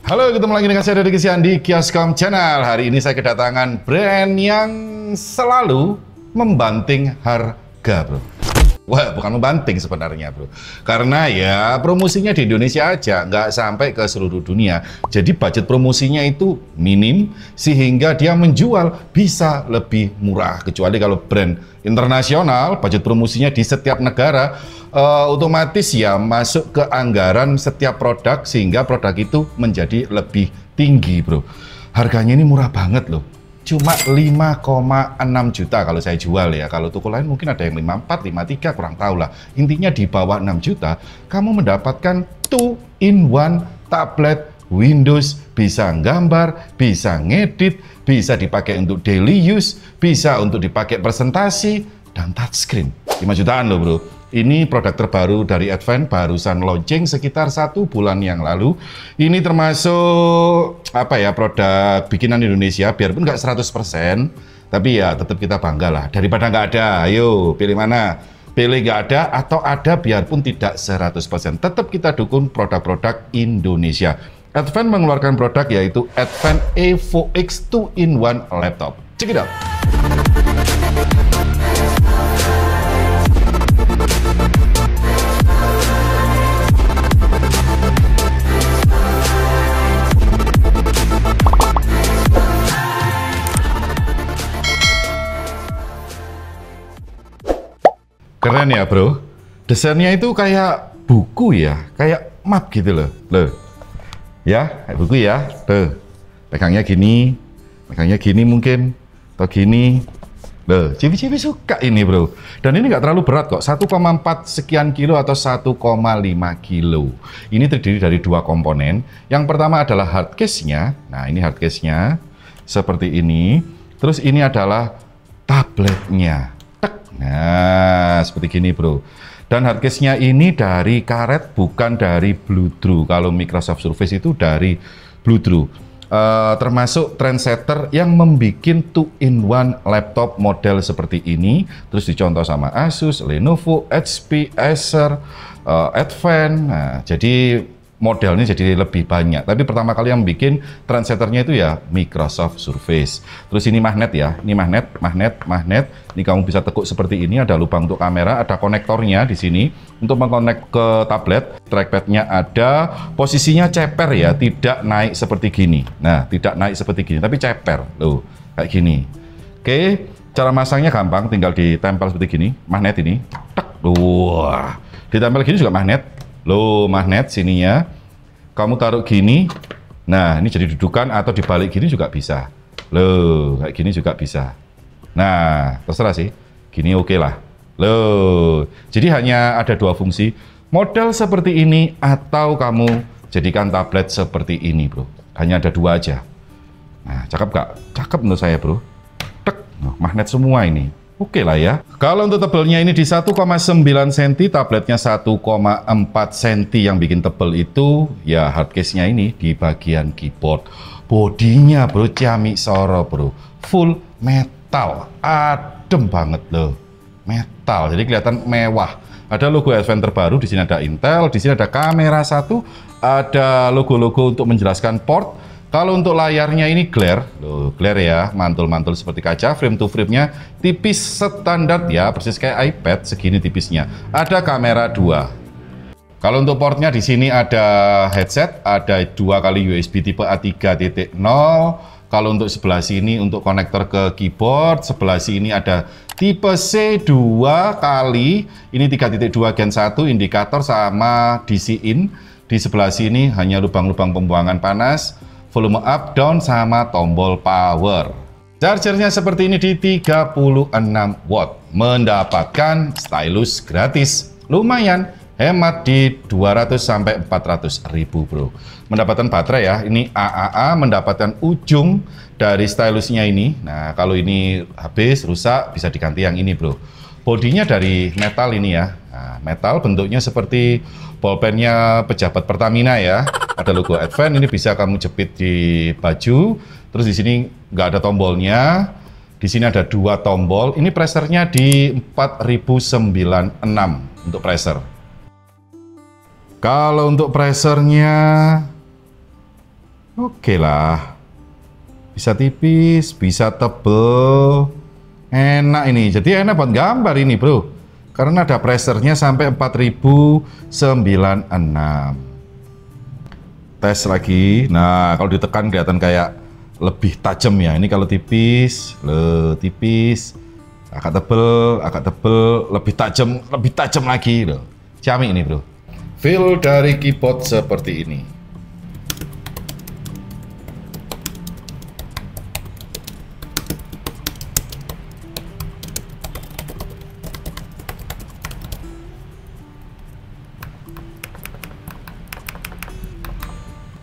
Halo, ketemu lagi dengan saya Deddy Kisian di Kioskom Channel. Hari ini saya kedatangan brand yang selalu membanting harga, bro. Wah, bukan membanting sebenarnya, bro. Karena ya promosinya di Indonesia aja, nggak sampai ke seluruh dunia. Jadi budget promosinya itu minim, sehingga dia menjual bisa lebih murah. Kecuali kalau brand internasional, budget promosinya di setiap negara, otomatis ya masuk ke anggaran setiap produk, sehingga produk itu menjadi lebih tinggi, bro. Harganya ini murah banget loh. Cuma 5,6 juta kalau saya jual ya. Kalau toko lain mungkin ada yang 54, 53, kurang tahu lah. Intinya di bawah 6 juta, kamu mendapatkan 2-in-1 tablet Windows. Bisa gambar, bisa ngedit, bisa dipakai untuk daily use, bisa untuk dipakai presentasi, dan touchscreen. 5 jutaan loh, bro. Ini produk terbaru dari Advent, barusan launching sekitar 1 bulan yang lalu. Ini termasuk apa ya, produk bikinan Indonesia, biarpun nggak 100%, tapi ya tetap kita bangga lah. Daripada nggak ada, ayo pilih mana? Pilih nggak ada atau ada biarpun tidak 100%. Tetap kita dukung produk-produk Indonesia. Advent mengeluarkan produk yaitu Advent Evo X 2-in-1 laptop. Check it out! Keren ya, bro. Desainnya itu kayak buku ya, kayak map gitu loh. Loh. Ya, kayak buku ya. Tuh. Pegangnya gini mungkin, atau gini. Loh, cibi-cibi suka ini, bro. Dan ini nggak terlalu berat kok, 1,4 sekian kilo atau 1,5 kilo. Ini terdiri dari 2 komponen. Yang pertama adalah hard case-nya. Nah, ini hard case-nya seperti ini. Terus ini adalah tabletnya. Nah, seperti gini, bro. Dan hardcase-nya ini dari karet, bukan dari Bluedroo. Kalau Microsoft Surface itu dari Bluedroo. Termasuk trendsetter yang membuat 2-in-1 laptop model seperti ini. Terus dicontoh sama Asus, Lenovo, HP, Acer, Advent. Nah, jadi modelnya jadi lebih banyak. Tapi pertama kali yang bikin trendsetternya itu ya Microsoft Surface. Terus ini magnet ya, ini magnet. Ini kamu bisa tekuk seperti ini, ada lubang untuk kamera, ada konektornya di sini untuk mengkonek ke tablet. Trackpadnya ada, posisinya ceper ya, tidak naik seperti gini. Nah, tidak naik seperti gini, tapi ceper, loh, kayak gini. Oke, cara masangnya gampang, tinggal ditempel seperti gini, magnet ini. Tek, wah, ditempel gini juga magnet. Loh, magnet sininya. Kamu taruh gini. Nah, ini jadi dudukan atau dibalik gini juga bisa. Loh, kayak gini juga bisa. Nah, terserah sih. Gini oke lah. Loh, jadi hanya ada 2 fungsi. Model seperti ini atau kamu jadikan tablet seperti ini, bro. Hanya ada 2 aja. Nah, cakep gak? Cakep menurut saya, bro. Tek, magnet semua ini. Oke lah ya. Kalau untuk tebelnya ini di 1,9 cm, tabletnya 1,4 cm. Yang bikin tebel itu ya hardcase-nya ini di bagian keyboard. Bodinya, bro, ciamik soro, bro. Full metal. Adem banget loh. Metal. Jadi kelihatan mewah. Ada logo Advent terbaru, di sini ada Intel, di sini ada kamera 1, ada logo-logo untuk menjelaskan port. Kalau untuk layarnya ini glare, loh, glare ya, mantul-mantul seperti kaca, frame to frame-nya tipis standar ya, persis kayak iPad, segini tipisnya. Ada kamera 2. Kalau untuk portnya di sini ada headset, ada 2 kali USB tipe A3.0. Kalau untuk sebelah sini untuk konektor ke keyboard, sebelah sini ada tipe C 2 kali, ini 3.2 Gen 1, indikator sama DC in. Di sebelah sini hanya lubang-lubang pembuangan panas, volume up, down, sama tombol power. Chargernya seperti ini di 36 watt. Mendapatkan stylus gratis. Lumayan, hemat di 200 sampai 400 ribu, bro. Mendapatkan baterai ya, ini AAA, mendapatkan ujung dari stylusnya ini. Nah, kalau ini habis, rusak, bisa diganti yang ini, bro. Bodinya dari metal ini ya. Nah, metal bentuknya seperti bolpennya pejabat Pertamina ya. Ada logo Advent, ini bisa kamu jepit di baju. Terus di sini nggak ada tombolnya. Di sini ada 2 tombol. Ini pressernya di 4096 untuk presser. Kalau untuk pressernya Oke lah. Bisa tipis, bisa tebel. Enak ini. Jadi enak buat gambar ini, bro. Karena ada pressernya sampai 4096. Tes lagi. Nah, kalau ditekan kelihatan kayak lebih tajam ya. Ini kalau tipis, tipis, agak tebel, lebih tajam lagi loh. Ciamik ini, bro. Feel dari keyboard seperti ini.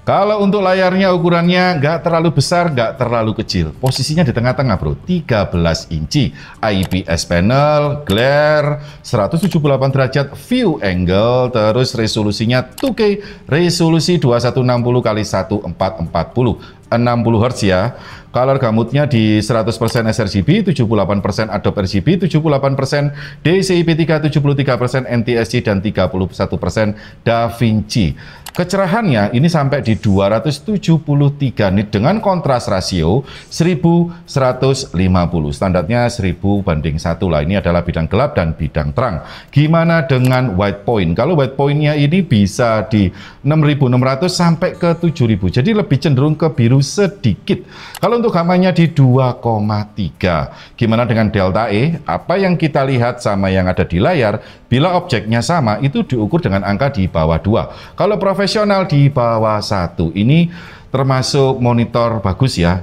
Kalau untuk layarnya ukurannya nggak terlalu besar, nggak terlalu kecil. Posisinya di tengah-tengah, bro. 13 inci. IPS panel, glare, 178 derajat view angle, terus resolusinya 2K, resolusi 2160 x 1440. 60 Hz ya. Color gamutnya di 100% sRGB, 78% Adobe RGB, 78% DCI-P3, 73% NTSC, dan 31% DaVinci. Kecerahannya ini sampai di 273 nit dengan kontras rasio 1150. Standarnya 1000:1 lah. Ini adalah bidang gelap dan bidang terang. Gimana dengan white point? Kalau white point-nya ini bisa di 6600 sampai ke 7000. Jadi lebih cenderung ke biru sedikit. Kalau untuk gamanya di 2,3. Gimana dengan delta E? Apa yang kita lihat sama yang ada di layar, bila objeknya sama, itu diukur dengan angka di bawah 2. Kalau profesional di bawah 1. Ini termasuk monitor bagus ya,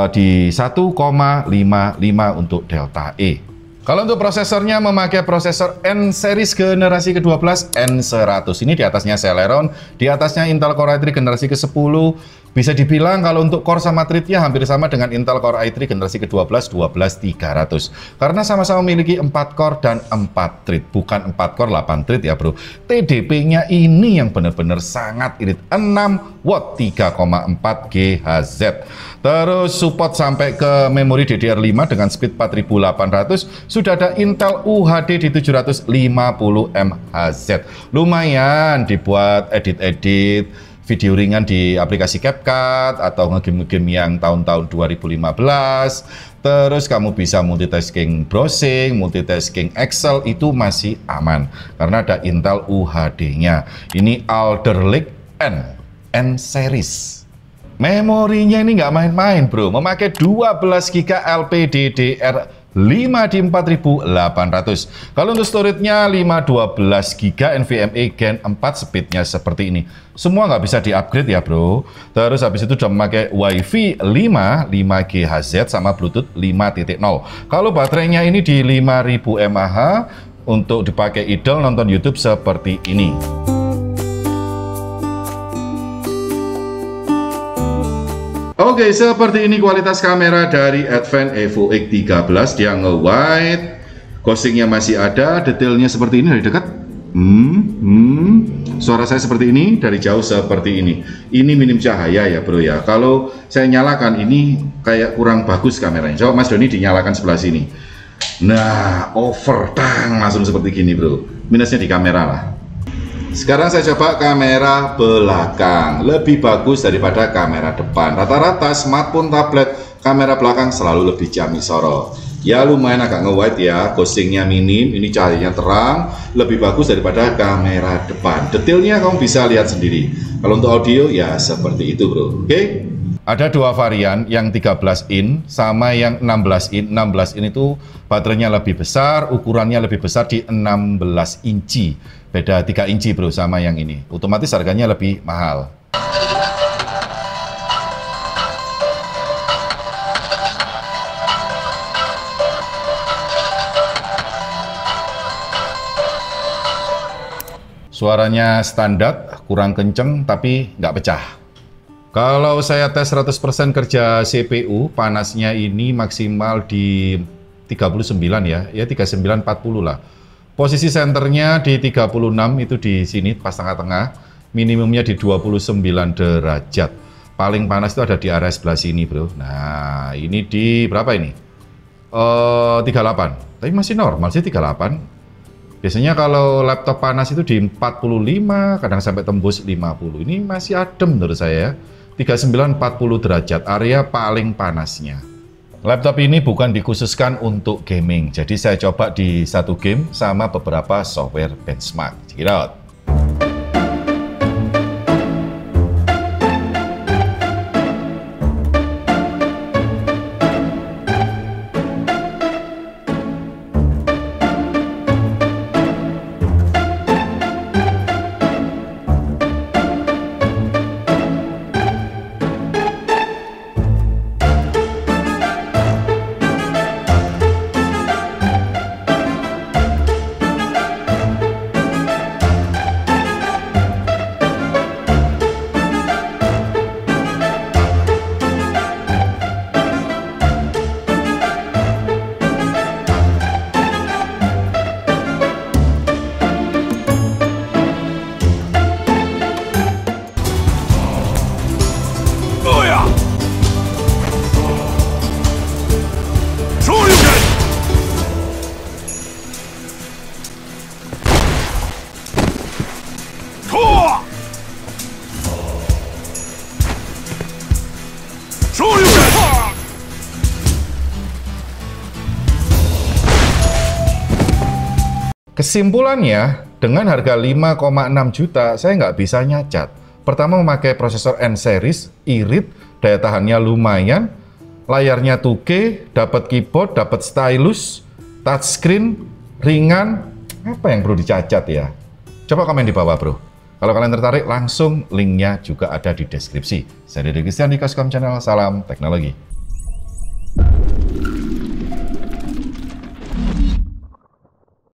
di 1,55 untuk delta E. Kalau untuk prosesornya memakai prosesor N series generasi ke-12 N100. Ini di atasnya Celeron, di atasnya Intel Core i3 generasi ke-10. Bisa dibilang kalau untuk core sama thread-nya hampir sama dengan Intel Core i3 generasi ke-12 12300. Karena sama-sama memiliki 4 core dan 4 thread, bukan 4 core 8 thread ya, bro. TDP-nya ini yang benar-benar sangat irit, 6 watt 3,4 GHz. Terus support sampai ke memori DDR5 dengan speed 4800. Sudah ada Intel UHD di 750 MHz. Lumayan dibuat edit-edit video ringan di aplikasi CapCut atau nge-game yang tahun-tahun 2015. Terus kamu bisa multitasking browsing, multitasking Excel, itu masih aman karena ada Intel UHD-nya. Ini Alder Lake N series. Memorinya ini nggak main-main, bro. Memakai 12 GB LPDDR5 di 4800. Kalau untuk storage-nya 512 GB NVMe Gen 4, speed-nya seperti ini. Semua nggak bisa di-upgrade ya, bro. Terus habis itu udah memakai Wi-Fi 5 GHz sama Bluetooth 5.0. Kalau baterainya ini di 5000 mAh untuk dipakai idle nonton YouTube seperti ini. Oke, seperti ini kualitas kamera dari Advance Evo X13. Dia nge-wide, ghostingnya masih ada, detailnya seperti ini dari dekat. Suara saya seperti ini, dari jauh seperti ini. Ini minim cahaya ya, bro ya. Kalau saya nyalakan ini kayak kurang bagus kameranya. Coba Mas Doni dinyalakan sebelah sini. Nah, over, langsung seperti gini, bro. Minusnya di kamera lah. Sekarang saya coba kamera belakang, lebih bagus daripada kamera depan. Rata-rata smartphone, tablet, kamera belakang selalu lebih ciamik sorot. Ya lumayan agak nge-wide ya, ghostingnya minim, ini cahayanya terang, lebih bagus daripada kamera depan. Detailnya kamu bisa lihat sendiri. Kalau untuk audio ya seperti itu, bro. Oke? Ada dua varian, yang 13 in sama yang 16 in. 16 in itu baterainya lebih besar, ukurannya lebih besar di 16 inci. Beda 3 inci, bro, sama yang ini. Otomatis harganya lebih mahal. Suaranya standar, kurang kenceng, tapi nggak pecah. Kalau saya tes 100% kerja CPU, panasnya ini maksimal di 39 ya 3940 lah. Posisi senternya di 36, itu di sini pas tengah-tengah. Minimumnya di 29 derajat. Paling panas itu ada di area sebelah sini, bro. Nah, ini di berapa ini? 38. Tapi masih normal sih 38. Biasanya kalau laptop panas itu di 45, kadang sampai tembus 50. Ini masih adem menurut saya ya. 3940 derajat, area paling panasnya. Laptop ini bukan dikhususkan untuk gaming, jadi saya coba di satu game sama beberapa software benchmark. Check it out. Kesimpulannya, dengan harga 5,6 juta, saya nggak bisa nyacat. Pertama, memakai prosesor N-series, irit, daya tahannya lumayan, layarnya 2K, dapat keyboard, dapat stylus, touchscreen, ringan. Apa yang perlu dicacat ya? Coba komen di bawah, bro. Kalau kalian tertarik, langsung linknya juga ada di deskripsi. Saya Deddy Christian di Coscom Channel, salam teknologi.